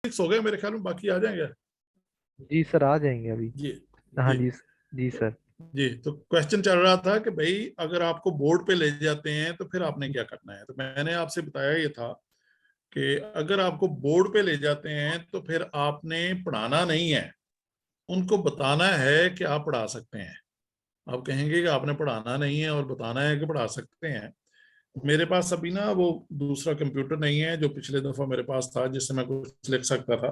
हो गए मेरे ख्याल में, बाकी आ जाएंगे। जी सर, आ जाएंगे अभी। जी हाँ जी जी। जी सर। जी। तो क्वेश्चन चल रहा था कि भाई अगर आपको बोर्ड पे ले जाते हैं तो फिर आपने क्या करना है। तो मैंने आपसे बताया ये था कि अगर आपको बोर्ड पे ले जाते हैं तो फिर आपने पढ़ाना नहीं है, उनको बताना है कि आप पढ़ा सकते हैं। आप कहेंगे कि आपने पढ़ाना नहीं है और बताना है कि पढ़ा सकते हैं। मेरे पास अभी ना वो दूसरा कंप्यूटर नहीं है जो पिछले दफा मेरे पास था, जिससे मैं कुछ लिख सकता था।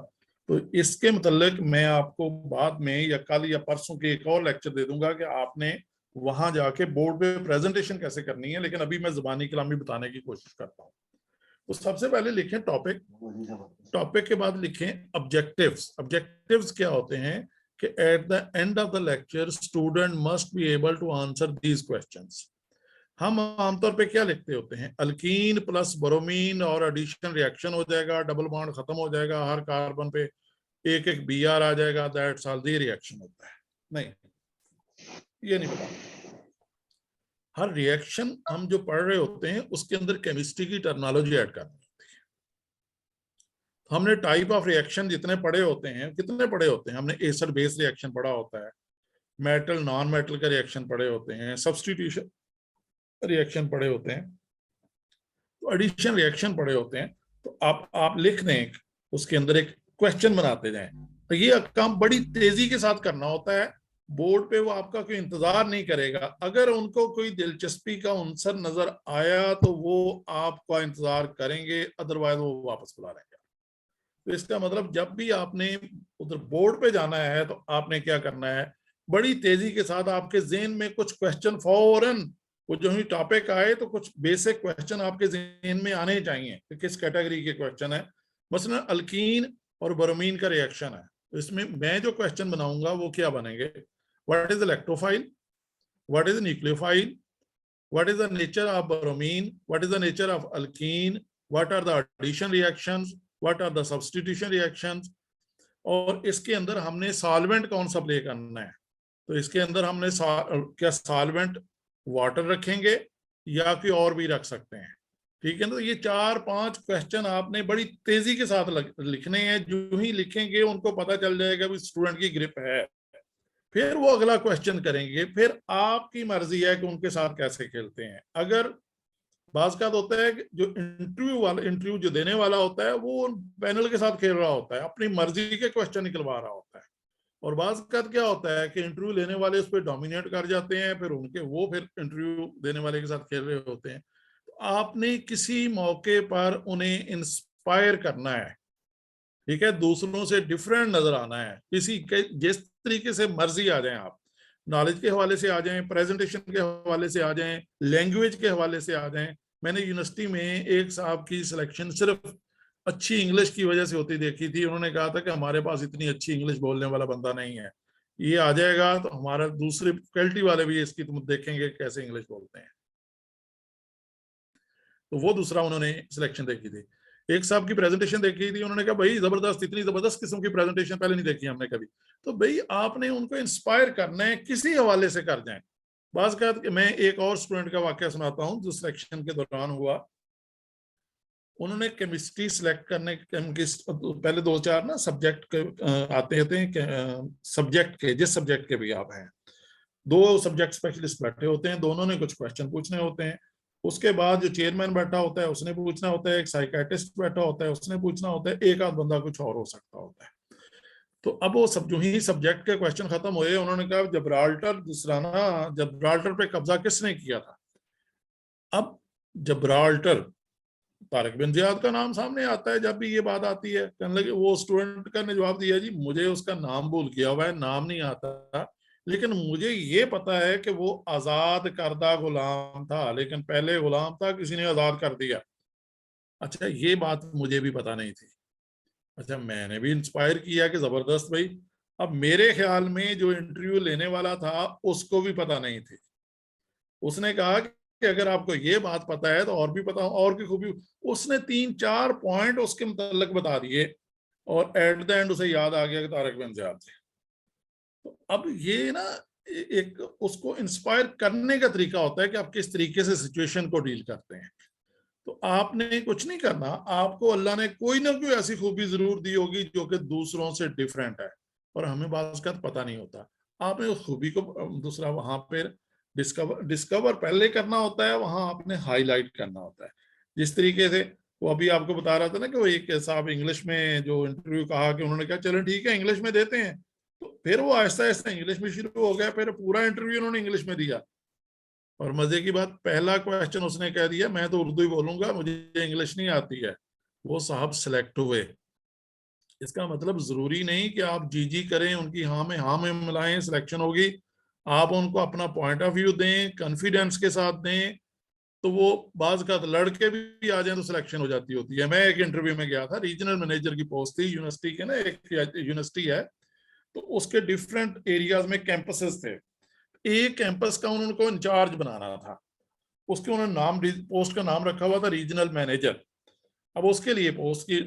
तो इसके मतलब मैं आपको बाद में या कल या परसों के एक और लेक्चर दे दूंगा कि आपने वहां जाके बोर्ड पे प्रेजेंटेशन कैसे करनी है, लेकिन अभी मैं जुबानी कलामी बताने की कोशिश करता हूँ। तो सबसे पहले लिखें टॉपिक, टॉपिक के बाद लिखें ऑब्जेक्टिव्स। ऑब्जेक्टिव्स क्या होते हैं कि at the end of the lecture student must be able to answer these questions. हम आमतौर पे क्या लिखते होते हैं, अल्कीन प्लस ब्रोमीन और एडिशन रिएक्शन हो जाएगा, डबल बॉन्ड खत्म हो जाएगा, हर कार्बन पे एक एक बी आर आ जाएगा, दैट्स ऑल दी रिएक्शन होता है। नहीं, ये नहीं बताना। हर रिएक्शन हम जो पढ़ रहे होते हैं उसके अंदर केमिस्ट्री की टर्मिनोलॉजी ऐड करनी होती है। हमने टाइप ऑफ रिएक्शन जितने पढ़े होते हैं, कितने पढ़े होते हैं, हमने एसिड बेस रिएक्शन पढ़ा होता है, मेटल नॉन मेटल का रिएक्शन पढ़े होते हैं, सब्सटीट्यूशन रिएक्शन पढ़े होते हैं, तो एडिशन रिएक्शन पढ़े होते हैं। तो आप लिख दें, उसके अंदर एक क्वेश्चन बनाते जाएं। तो ये काम बड़ी तेजी के साथ करना होता है। बोर्ड पे वो आपका कोई इंतजार नहीं करेगा। अगर उनको कोई दिलचस्पी का अंसर नजर आया तो वो आपका इंतजार करेंगे, अदरवाइज वो वापस बुला लेंगे। तो इसका मतलब जब भी आपने उधर बोर्ड पे जाना है तो आपने क्या करना है, बड़ी तेजी के साथ आपके जेहन में कुछ क्वेश्चन फौरन, वो जो ही टॉपिक आए तो कुछ बेसिक क्वेश्चन आपके जेहन में आने चाहिए कि किस कैटेगरी के क्वेश्चन है। मसलन अल्कीन और ब्रोमीन का रिएक्शन है, तो इसमें मैं जो क्वेश्चन बनाऊंगा वो क्या बनेंगे, what is electrophile, what is nucleophile, what is the nature of bromine, what is the nature of alkene, what are the addition reactions, what are the substitution reactions, और इसके अंदर हमने सॉल्वेंट कौन सा प्ले करना है। तो इसके अंदर हमने क्या सॉल्वेंट वाटर रखेंगे या कोई और भी रख सकते हैं। ठीक है ना। तो ये 4-5 क्वेश्चन आपने बड़ी तेजी के साथ लिखने हैं। जो ही लिखेंगे उनको पता चल जाएगा भी स्टूडेंट की ग्रिप है। फिर वो अगला क्वेश्चन करेंगे, फिर आपकी मर्जी है कि उनके साथ कैसे खेलते हैं। अगर बाज का होता है कि जो इंटरव्यू जो देने वाला होता है वो पैनल के साथ खेल रहा होता है, अपनी मर्जी के क्वेश्चन निकलवा रहा होता है। और बाज का क्या होता है कि इंटरव्यू लेने वाले उस पर डोमिनेट कर जाते हैं, फिर उनके वो फिर इंटरव्यू देने वाले के साथ खेल रहे होते हैं। तो आपने किसी मौके पर उन्हें इंस्पायर करना है। ठीक है, दूसरों से डिफरेंट नजर आना है। किसी के जिस तरीके से मर्जी आ जाएं आप, नॉलेज के हवाले से आ जाएं, प्रेजेंटेशन के हवाले से आ जाएं, लैंग्वेज के हवाले से आ जाएं। मैंने यूनिवर्सिटी में एक साहब की सिलेक्शन सिर्फ अच्छी इंग्लिश की वजह से होती देखी थी। उन्होंने कहा था कि हमारे पास इतनी अच्छी इंग्लिश बोलने वाला बंदा नहीं है, ये आ जाएगा तो हमारा दूसरे फैकल्टी वाले भी इसकी तुम देखेंगे कैसे इंग्लिश बोलते हैं। तो वो दूसरा उन्होंने सिलेक्शन देखी थी। एक साहब की प्रेजेंटेशन देखी थी, उन्होंने कहा भाई जबरदस्त, इतनी जबरदस्त किस्म की प्रेजेंटेशन पहले नहीं देखी हमने कभी। तो भाई आपने उनको इंस्पायर करना है, किसी हवाले से कर जाए। बात का मैं एक और स्टूडेंट का वाक्य सुनाता हूँ जो सिलेक्शन के दौरान हुआ। उन्होंने केमिस्ट्री सिलेक्ट करने पहले 2-4 ना सब्जेक्ट के आते हैं, सब्जेक्ट के जिस सब्जेक्ट के भी आप हैं, 2 सब्जेक्ट स्पेशलिस्ट बैठे होते हैं, दोनों ने कुछ क्वेश्चन पूछने होते हैं। उसके बाद जो चेयरमैन बैठा होता है उसने पूछना होता है, एक साइकाट्रिस्ट बैठा होता है उसने पूछना होता है, एक आध बंदा कुछ और हो सकता होता है। तो अब वो सब जो ही सब्जेक्ट के क्वेश्चन खत्म हुए, उन्होंने कहा जबराल्टर दूसरा ना, जबराल्टर पे कब्जा किसने किया था। अब जबराल्टर, तारिक बिन जियाद का नाम सामने आता है जब भी ये बात आती है। कहने लगे, वो स्टूडेंट का ने जवाब दिया, जी मुझे उसका नाम भूल गया हुआ है, नाम नहीं आता, लेकिन मुझे ये पता है कि वो आजाद करदा गुलाम था, लेकिन पहले गुलाम था, किसी ने आजाद कर दिया। अच्छा, ये बात मुझे भी पता नहीं थी। अच्छा, मैंने भी इंस्पायर किया कि जबरदस्त भाई। अब मेरे ख्याल में जो इंटरव्यू लेने वाला था उसको भी पता नहीं थी। उसने कहा कि अगर आपको ये बात पता है तो और भी पता, और की खूबी। उसने 3-4 पॉइंट उसके मुतल्लिक बता दिए और एट द एंड उसे याद आ गया कि तारिक बिन ज़ियाद थे। तो अब ये ना एक उसको इंस्पायर करने का तरीका होता है कि आप किस तरीके से सिचुएशन को डील करते हैं। तो आपने कुछ नहीं करना, आपको अल्लाह ने कोई ना कोई ऐसी खूबी जरूर दी होगी जो कि दूसरों से डिफरेंट है, और हमें बात का पता नहीं होता। आपने उस खूबी को दूसरा वहां पर डिस्कवर डिस्कवर पहले करना होता है, वहां आपने हाईलाइट करना होता है। जिस तरीके से वो अभी आपको बता रहा था ना कि वो एक साहब इंग्लिश में जो इंटरव्यू कहा कि उन्होंने कहा चलो ठीक है इंग्लिश में देते हैं, तो फिर वो आहिस्ता आहिस्ता इंग्लिश में शुरू हो गया, फिर पूरा इंटरव्यू उन्होंने इंग्लिश में दिया। और मजे की बात, पहला क्वेश्चन उसने कह दिया मैं तो उर्दू ही बोलूंगा, मुझे इंग्लिश नहीं आती है। वो साहब सिलेक्ट हुए। इसका मतलब जरूरी नहीं कि आप जी जी करें, उनकी हाँ में मिलाएं सिलेक्शन होगी। आप उनको अपना पॉइंट ऑफ व्यू दें, कॉन्फिडेंस के साथ दें, तो वो बाज का लड़के भी आ जाए तो सिलेक्शन हो जाती होती है। मैं एक इंटरव्यू में गया था, रीजनल मैनेजर की पोस्ट थी यूनिवर्सिटी के ना, एक यूनिवर्सिटी है, तो उसके डिफरेंट एरियाज में कैंपसेस थे। एक कैंपस का उनको इंचार्ज बनाना था, उसके उन्होंने नाम, पोस्ट का नाम रखा हुआ था रीजनल मैनेजर। अब उसके लिए पोस्ट की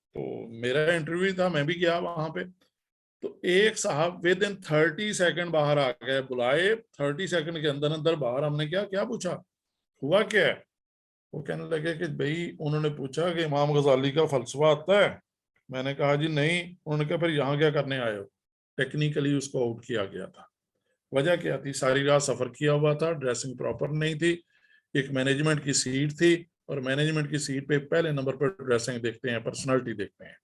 तो मेरा इंटरव्यू था, मैं भी गया वहां पे। तो एक साहब विद इन 30 सेकंड बाहर आ गए, बुलाए 30 सेकंड के अंदर अंदर बाहर। हमने क्या क्या पूछा, हुआ क्या है? वो कहने लगे कि भाई उन्होंने पूछा कि इमाम गजाली का फलसफा आता है। मैंने कहा जी नहीं। उन्होंने कहा फिर यहाँ क्या करने आए हो? टेक्निकली उसको आउट किया गया था। वजह क्या थी? सारी रात सफर किया हुआ था, ड्रेसिंग प्रॉपर नहीं थी, एक मैनेजमेंट की सीट थी, और मैनेजमेंट की सीट पे पहले नंबर पर ड्रेसिंग देखते हैं, पर्सनालिटी देखते हैं।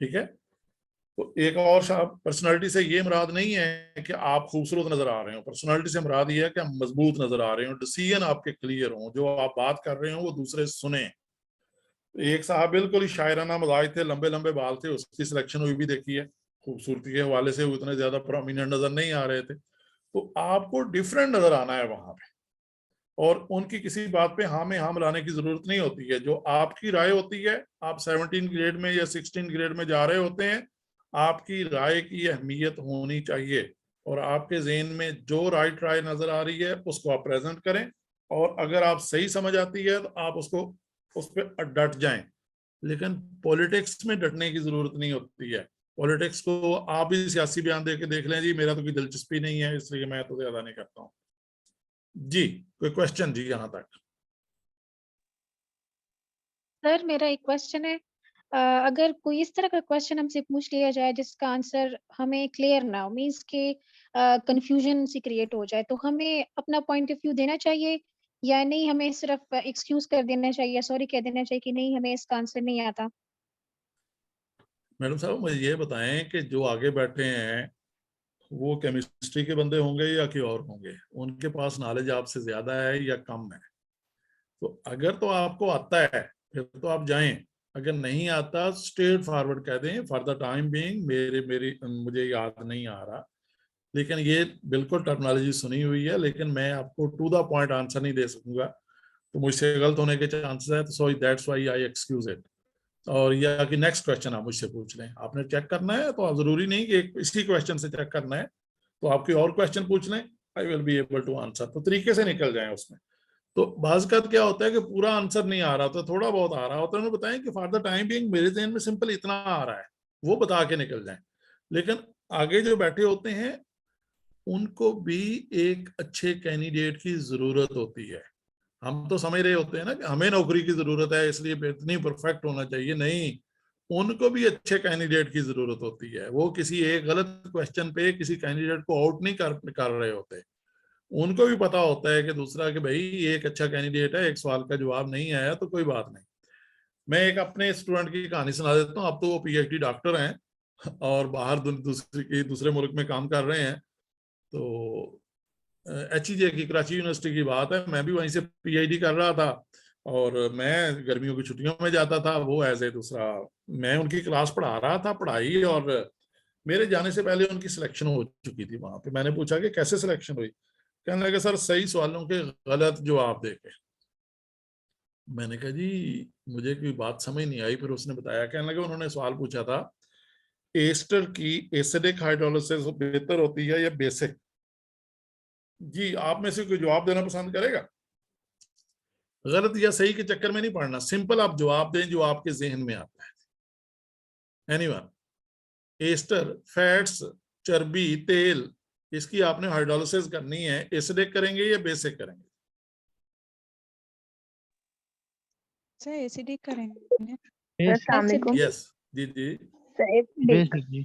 ठीक है। तो एक और साहब, पर्सनालिटी से ये मुराद नहीं है कि आप खूबसूरत नजर आ रहे हो, पर्सनालिटी से मुराद ये है कि आप मजबूत नजर आ रहे हो, डिसीजन आपके क्लियर हो, जो आप बात कर रहे हो वो दूसरे सुने। एक साहब बिल्कुल ही शायराना मजाज थे, लंबे लंबे बाल थे, उसकी सिलेक्शन हुई भी देखी है। खूबसूरती के हवाले से वो इतने ज्यादा प्रोमिनेंट नजर नहीं आ रहे थे। तो आपको डिफरेंट नजर आना है वहां पे, और उनकी किसी बात पे हाँ में हाँ मिलाने की जरूरत नहीं होती है। जो आपकी राय होती है, आप 17 ग्रेड में या 16 ग्रेड में जा रहे होते हैं, आपकी राय की अहमियत होनी चाहिए, और आपके जहन में जो राइट राय नजर आ रही है उसको आप प्रेजेंट करें, और अगर आप सही समझ आती है तो आप उसको उस पर डट जाएं। लेकिन पॉलिटिक्स में डटने की जरूरत नहीं होती है। पॉलिटिक्स को आप भी सियासी बयान दे के देख लें जी, मेरा तो कोई दिलचस्पी नहीं है इसलिए मैं तो ज्यादा नहीं करता हूँ। जी, कोई क्वेश्चन जी यहाँ तक? सर मेरा एक क्वेश्चन है। अगर कोई इस तरह का क्वेश्चन हमसे पूछ लिया जाए जिसका आंसर हमें क्लियर ना हो, मीन्स के कंफ्यूजन सी क्रिएट हो जाए, तो हमें अपना पॉइंट ऑफ व्यू देना चाहिए या नहीं? हमें सिर्फ एक्सक्यूज कर देना चाहिए, सॉरी कह देना चाहिए कि नहीं हमें इसका आंसर नहीं आता? मैडम साहब मुझे ये बताएं कि जो आगे बैठे हैं वो केमिस्ट्री के बंदे होंगे या कि और होंगे? उनके पास नॉलेज आपसे ज्यादा है या कम है? तो अगर तो आपको आता है फिर तो आप जाएं, अगर नहीं आता स्ट्रेट फॉरवर्ड कह दें फॉर द टाइम बीइंग मेरे मेरी मुझे याद नहीं आ रहा। लेकिन ये बिल्कुल टर्मिनोलॉजी सुनी हुई है, लेकिन मैं आपको टू द पॉइंट आंसर नहीं दे सकूंगा, तो मुझसे गलत होने के चांसेस है, तो so that's why I excuse it. और या कि नेक्स्ट क्वेश्चन आप मुझसे पूछ लें, आपने चेक करना है तो आप जरूरी नहीं कि इसी क्वेश्चन से चेक करना है, तो आपके और क्वेश्चन पूछ लें, I will be able to answer, तो तरीके से निकल जाए उसमें। तो बाज का क्या होता है कि पूरा आंसर नहीं आ रहा होता, थोड़ा बहुत आ रहा होता है, उन्हें बताएं कि फॉर द टाइम बीइंग मेरे जहन में सिंपल इतना आ रहा है, वो बता के निकल जाए। लेकिन आगे जो बैठे होते हैं उनको भी एक अच्छे कैंडिडेट की जरूरत होती है। हम तो समझ रहे होते हैं ना कि हमें नौकरी की जरूरत है इसलिए इतनी परफेक्ट होना चाहिए, नहीं, उनको भी अच्छे कैंडिडेट की जरूरत होती है। वो किसी एक गलत क्वेश्चन पे किसी कैंडिडेट को आउट नहीं कर रहे होते, उनको भी पता होता है कि दूसरा कि भाई ये एक अच्छा कैंडिडेट है, एक सवाल का जवाब नहीं आया तो कोई बात नहीं। मैं एक अपने स्टूडेंट की कहानी सुना देता हूँ। अब तो वो पीएचडी डॉक्टर हैं और बाहर दूसरे मुल्क में काम कर रहे हैं। तो HEJ की, कराची यूनिवर्सिटी की बात है, मैं भी वहीं से पीएचडी कर रहा था, और मैं गर्मियों की छुट्टियों में जाता था, वो एज ए दूसरा मैं उनकी क्लास पढ़ा रहा था पढ़ाई। और मेरे जाने से पहले उनकी सिलेक्शन हो चुकी थी वहां पे। मैंने पूछा कि कैसे सिलेक्शन हुई? कहने लगे सर सही सवालों के गलत जवाब देके। मैंने कहा जी मुझे कोई बात समझ नहीं आई। फिर उसने बताया, कहने लगे उन्होंने सवाल पूछा था एस्टर की एसिडिक हाइड्रोलिसिस बेहतर होती है या बेसिक? जी आप में से कोई जवाब देना पसंद करेगा? गलत या सही के चक्कर में नहीं पड़ना, सिंपल आप जवाब दें जो आपके जहन में आता है। एनीवन? एस्टर, फैट्स, चर्बी, तेल, इसकी आपने हाइड्रोलिसिस करनी है, एसिडिक करेंगे या बेसिक करेंगे? सर एसिडिक करेंगे। अस्सलाम वालेकुम। यस जी जी, सर एसिडिक बेसिक जी।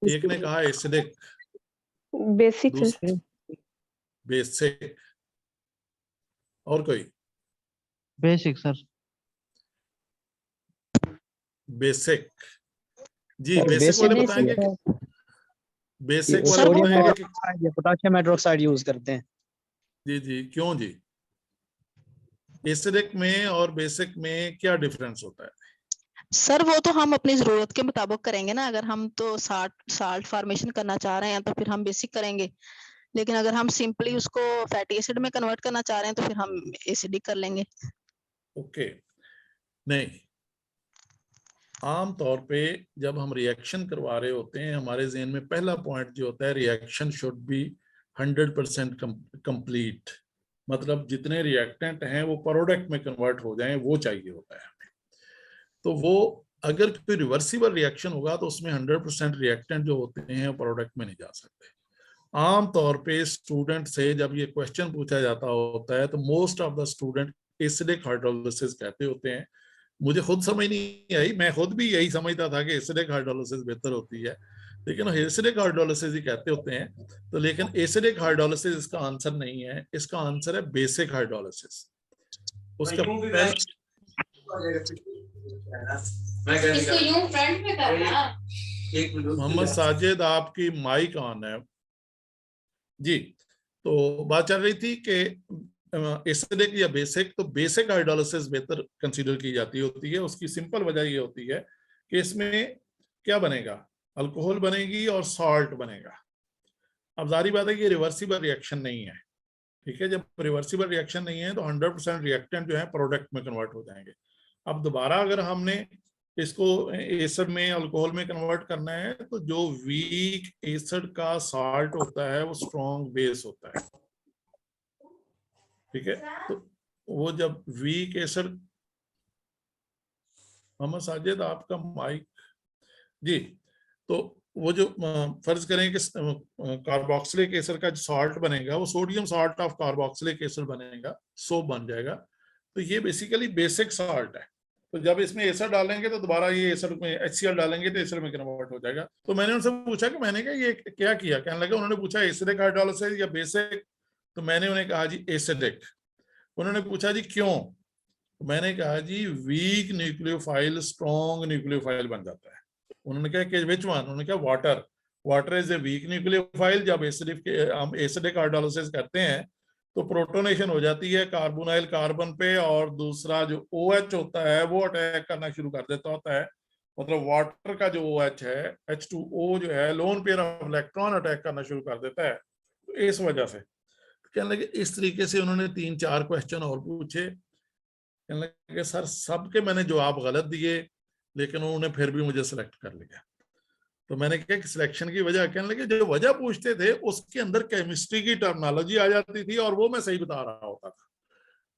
एक ने कहा एसिडिक, बेसिक सर। दूसरा बेसिक, और कोई? Basic sir. बेसिक जी, सर, बेसिक वाले basic बताएंगे कि बेसिक वाले सोडियम बताएंगे कि हाइड्रोक्साइड या पोटेशियम हाइड्रोक्साइड यूज करते हैं। जी जी, क्यों जी? एसिडिक में और बेसिक में क्या डिफरेंस होता है? सर वो तो हम अपनी जरूरत के मुताबिक करेंगे ना। अगर हम तो साल्ट फॉर्मेशन करना चाह रहे हैं तो फिर हम बेसिक करेंगे, लेकिन अगर हम सिंपली उसको फैटी एसिड में कन्वर्ट करना चाह रहे हैं तो फिर हम एसिडिक कर लेंगे। ओके, नहीं, आम तौर पे जब हम रिएक्शन करवा रहे होते हैं, हमारे ज़हन में पहला पॉइंट जो होता है, रिएक्शन शुड बी 100% कंप्लीट, मतलब जितने रिएक्टेंट हैं वो प्रोडक्ट में कन्वर्ट हो जाएं, वो चाहिए होता है हमें। तो वो अगर कोई रिवर्सिबल रिएक्शन होगा तो उसमें 100% रिएक्टेंट जो होते हैं प्रोडक्ट में नहीं जा सकते। आम तौर पे स्टूडेंट से जब ये क्वेश्चन पूछा जाता होता है तो most of the student acidic hydrolysis कहते होते हैं। मुझे खुद समझ नहीं आई, मैं खुद भी यही समझता था कि एसिडिक हाइड्रोलिसिस बेहतर होती है, लेकिन एसिडिक हाइड्रोलिसिस ही कहते होते हैं। तो लेकिन एसिडिक हाइड्रोलिसिस इसका आंसर नहीं है, इसका आंसर है बेसिक हाइड्रोलिसिस। उसका इसको यूं फ्रंट में करना। मोहम्मद साजिद आपकी माइक ऑन है जी। तो बात चल रही थी कि एसिडिक या बेसिक, तो बेसिक हाइड्रोलिसिस बेहतर कंसीडर की जाती होती है। उसकी सिंपल वजह ये होती है कि इसमें क्या बनेगा, अल्कोहल बनेगी और सॉल्ट बनेगा। अब जारी बात है कि रिवर्सिबल रिएक्शन नहीं है, ठीक है। जब रिवर्सिबल रिएक्शन नहीं है तो 100% रिएक्टेंट जो है प्रोडक्ट में कन्वर्ट हो जाएंगे। अब दोबारा अगर हमने इसको एसिड में अल्कोहल में कन्वर्ट करना है तो जो वीक एसिड का साल्ट होता है वो स्ट्रॉन्ग बेस होता है, ठीक है। तो वो जब वीक एसिड, मोहम्मद साजिद आपका माइक जी, तो वो जो फर्ज करें कि कार्बोक्सिलिक एसिड का जो सॉल्ट बनेगा वो sodium salt of carboxylic acid बनेगा, सोप बन जाएगा। तो ये बेसिकली बेसिक सॉल्ट है। तो जब इसमें एसिड डालेंगे तो दोबारा ये एसिड में HCl डालेंगे तो एसिड में कन्वर्ट हो जाएगा। तो मैंने उनसे पूछा कि मैंने कहा ये क्या किया, कहने लगा, उन्होंने पूछा एसिडिक हाइड्रोलिसिस या बेसिक, तो मैंने उन्हें कहा जी एसिडिक। उन्होंने पूछा जी क्यों, तो मैंने कहा जी वीक न्यूक्लियोफाइल स्ट्रॉन्ग न्यूक्लियोफाइल बन जाता है। उन्होंने कहा कि विच वन, उन्होंने कहा water, water is a weak nucleophile. जब हम एसिडिक हाइड्रोलिसिस करते हैं तो प्रोटोनेशन हो जाती है कार्बोनाइल कार्बन पे, और दूसरा जो OH होता है वो अटैक करना शुरू कर देता होता है। मतलब वाटर का जो OH है, H2O जो है, lone pair of electron attack करना शुरू कर देता है। तो इस वजह से कहने लगे, इस तरीके से उन्होंने 3-4 क्वेश्चन और पूछे। कहने लगे सर सबके मैंने जवाब गलत दिए, लेकिन उन्होंने फिर भी मुझे सिलेक्ट कर लिया। तो मैंने कहा कि सिलेक्शन की वजह, कहने लगे जो वजह पूछते थे उसके अंदर केमिस्ट्री की टर्मिनोलॉजी आ जाती थी और वो मैं सही बता रहा होता था।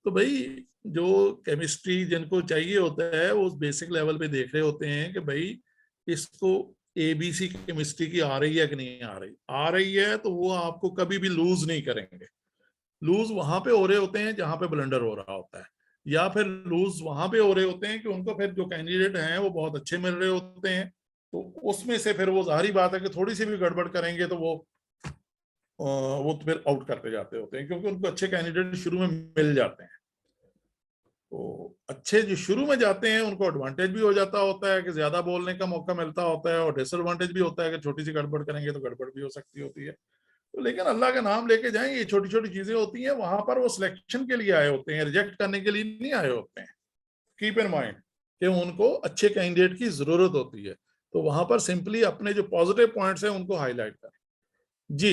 तो भाई जो केमिस्ट्री जिनको चाहिए होता है वो उस बेसिक लेवल पे देख रहे होते हैं कि भाई इसको ABC केमिस्ट्री की आ रही है कि नहीं आ रही है, तो वो आपको कभी भी लूज नहीं करेंगे। लूज वहां पे हो रहे होते हैं जहां पे ब्लंडर हो रहा होता है, या फिर लूज वहां पे हो रहे होते हैं कि उनको फिर जो कैंडिडेट हैं वो बहुत अच्छे मिल रहे होते हैं, तो उसमें से फिर वो जाहिर बात है कि थोड़ी सी भी गड़बड़ करेंगे तो वो तो फिर आउट करते जाते होते हैं, क्योंकि उनको अच्छे कैंडिडेट शुरू में मिल जाते हैं। तो अच्छे जो शुरू में जाते हैं उनको एडवांटेज भी हो जाता होता है कि ज्यादा बोलने का मौका मिलता होता है, और डिसएडवांटेज भी होता है कि छोटी सी गड़बड़ करेंगे तो गड़बड़ भी हो सकती होती है। तो लेकिन अल्लाह का नाम लेके जाएं, ये छोटी छोटी चीजें होती हैं। वहां पर वो सिलेक्शन के लिए आए होते हैं, रिजेक्ट करने के लिए नहीं आए होते हैं। कीप इन माइंड कि उनको अच्छे कैंडिडेट की जरूरत होती है, तो वहां पर सिंपली अपने जो पॉजिटिव पॉइंट्स हैं उनको हाईलाइट करें। जी,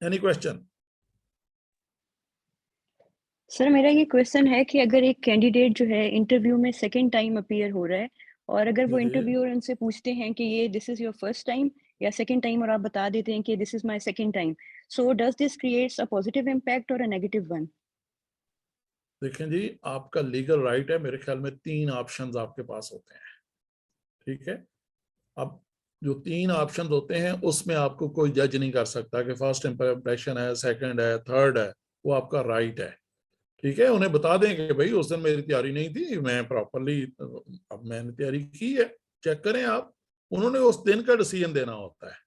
एनी क्वेश्चन? सर मेरा ये क्वेश्चन है कि अगर एक कैंडिडेट जो है इंटरव्यू में सेकंड टाइम अपीयर हो रहा है, और अगर वो इंटरव्यूअर उनसे पूछते हैं कि ये this is your first time या सेकंड टाइम, और आप बता देते हैं कि this is my second time, so does this creates a positive impact और अ नेगेटिव वन? देखें जी, आपका लीगल राइट है, मेरे ख्याल में 3 ऑप्शंस आपके पास होते हैं, ठीक है। अब जो 3 ऑप्शंस होते हैं उसमें आपको कोई जज नहीं कर सकता कि फर्स्ट इंप्रेशन है, सेकंड है, थर्ड है। वो आपका राइट है, ठीक है। उन्हें बता दें कि भाई उस दिन मेरी तैयारी नहीं थी, मैं प्रॉपरली अब मैंने तैयारी की है, चेक करें आप। उन्होंने उस दिन का डिसीजन देना होता है,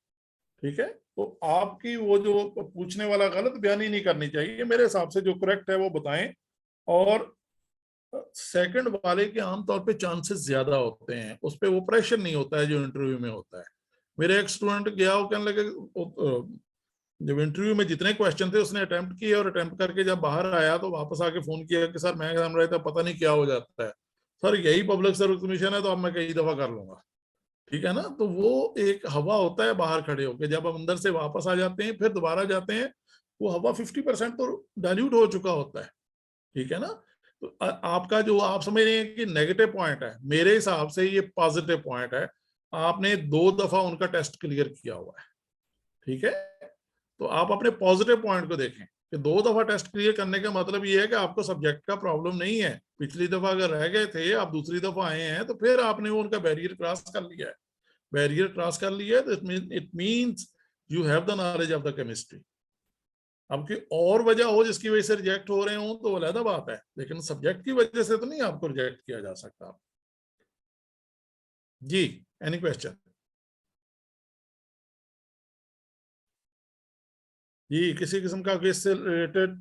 ठीक है। तो आपकी वो जो पूछने वाला गलत बयानी नहीं करनी चाहिए, मेरे हिसाब से जो करेक्ट है वो बताएं। और सेकंड वाले के आमतौर पे चांसेस ज्यादा होते हैं, उस पर वो प्रेशर नहीं होता है जो इंटरव्यू में होता है। मेरे एक स्टूडेंट गया, वो कहने लगे, जब इंटरव्यू में जितने क्वेश्चन थे उसने अटेम्प्ट किए, और अटेम्प्ट करके जब बाहर आया तो वापस आके फोन किया कि सर मैं एग्जाम रहा था, पता नहीं क्या हो जाता है सर, यही पब्लिक सर्विस कमीशन है तो अब मैं कई दफा कर लूंगा, ठीक है ना। तो वो एक हवा होता है बाहर खड़े होके, जब हम अंदर से वापस आ जाते हैं फिर दोबारा जाते हैं, वो हवा 50% तो डाइल्यूट हो चुका होता है, ठीक है ना। तो आपका जो आप समझ रहे हैं कि नेगेटिव पॉइंट है, मेरे हिसाब से ये पॉजिटिव पॉइंट है। आपने 2 दफा उनका टेस्ट क्लियर किया हुआ है, ठीक है। तो आप अपने पॉजिटिव पॉइंट को देखें कि 2 दफा टेस्ट क्लियर करने का मतलब ये है कि आपको सब्जेक्ट का प्रॉब्लम नहीं है। पिछली दफा अगर रह गए थे, आप दूसरी दफा आए हैं, तो फिर आपने वो उनका बैरियर क्रॉस कर लिया है। बैरियर क्रॉस कर लिया है तो it means you have the knowledge of the chemistry. अब की और वजह हो जिसकी वजह से रिजेक्ट हो रहे हो तो अलग बात है, लेकिन सब्जेक्ट की वजह से तो नहीं आपको रिजेक्ट किया जा सकता। जी, एनी क्वेश्चन? जी, किसी किस्म का केस से रिलेटेड?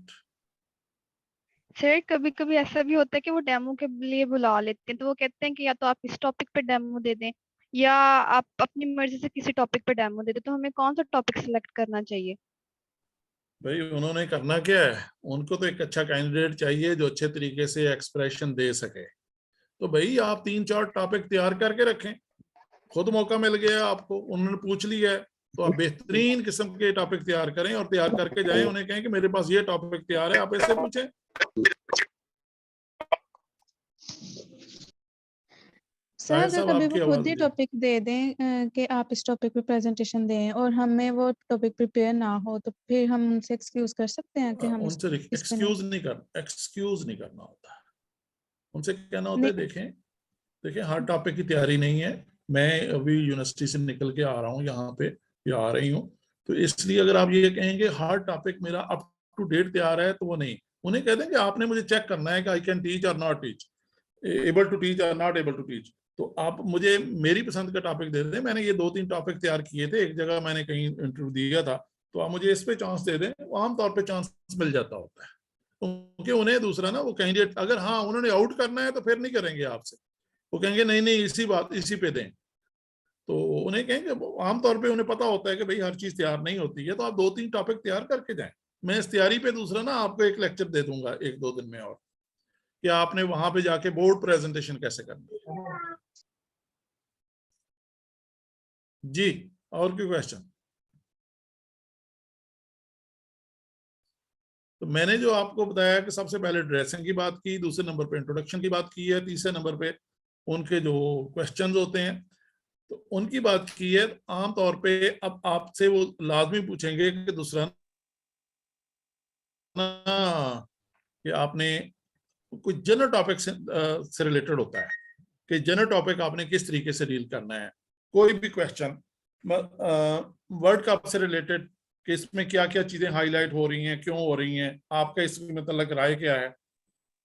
सर कभी कभी ऐसा भी होता है कि वो डेमो के लिए बुला लेते हैं, तो वो कहते हैं कि या तो आप इस टॉपिक पे डेमो दे दें या आप अपनी मर्जी से किसी टॉपिक पे डेमो दे दें, तो हमें कौन सा टॉपिक सिलेक्ट करना चाहिए? भाई उन्होंने करना क्या है, उनको तो एक अच्छा कैंडिडेट चाहिए जो अच्छे तरीके से एक्सप्रेशन दे सके। तो भाई आप 3-4 टॉपिक तैयार करके रखें, खुद मौका मिल गया आपको, उन्होंने पूछ लिया है, तो आप बेहतरीन किस्म के टॉपिक तैयार करें और तैयार करके जाएं, उन्हें कहें कि मेरे पास ये टॉपिक तैयार है, आप ऐसे पूछें। सर अगर कभी वो खुद ही आवाज टॉपिक दे दें कि आप इस टॉपिक पे प्रेजेंटेशन दें और हमें वो टॉपिक प्रिपेयर ना हो, तो फिर हम उनसे एक्सक्यूज कर सकते हैं कि हम उनसे इस पे नहीं एक्सक्यूज नहीं करना होता, उनसे कहना होता है नहीं। देखें हर टॉपिक की तैयारी नहीं है, मैं अभी यूनिवर्सिटी से निकल के आ रहा हूँ यहाँ पे या आ रही हूँ, तो इसलिए अगर आप ये कहेंगे हर टॉपिक मेरा अप टू डेट तैयार है, तो वो नहीं। उन्हें कह देंगे आपने मुझे चेक करना है कि आई कैन टीच और not teach, able to teach और नॉट एबल टू टीच। तो आप मुझे मेरी पसंद का टॉपिक दे दें, मैंने ये 2-3 टॉपिक तैयार किए थे, एक जगह मैंने कहीं इंटरव्यू दिया था, तो आप मुझे इस पे चांस दे दें, आमतौर पे चांस मिल जाता होता है। क्योंकि उन्हें दूसरा ना वो कैंडिडेट अगर हाँ उन्होंने आउट करना है तो फिर नहीं करेंगे आपसे, वो कहेंगे नहीं नहीं इसी पे दें। तो उन्हें कहेंगे, आमतौर पे उन्हें पता होता है कि भाई हर चीज तैयार नहीं होती है, तो आप 2-3 टॉपिक तैयार करके जाएं। मैं इस तैयारी पे दूसरा ना आपको एक लेक्चर दे दूंगा 1-2 दिन में, और कि आपने वहां पे जाके बोर्ड प्रेजेंटेशन कैसे करनी है। जी, और कोई क्वेश्चन? तो मैंने जो आपको बताया कि सबसे पहले ड्रेसिंग की बात की, दूसरे नंबर पे इंट्रोडक्शन की बात की है, तीसरे नंबर पे उनके जो क्वेश्चंस होते हैं तो उनकी बात की है। आमतौर पे अब आपसे वो लाजमी पूछेंगे कि दूसरा ना कि आपने कोई जनरल टॉपिक से रिलेटेड होता है कि जनरल टॉपिक आपने किस तरीके से डील करना है। कोई भी क्वेश्चन वर्ल्ड कप से रिलेटेड कि इसमें क्या क्या चीजें हाईलाइट हो रही हैं, क्यों हो रही हैं, आपका इसमें मतलब राय क्या है,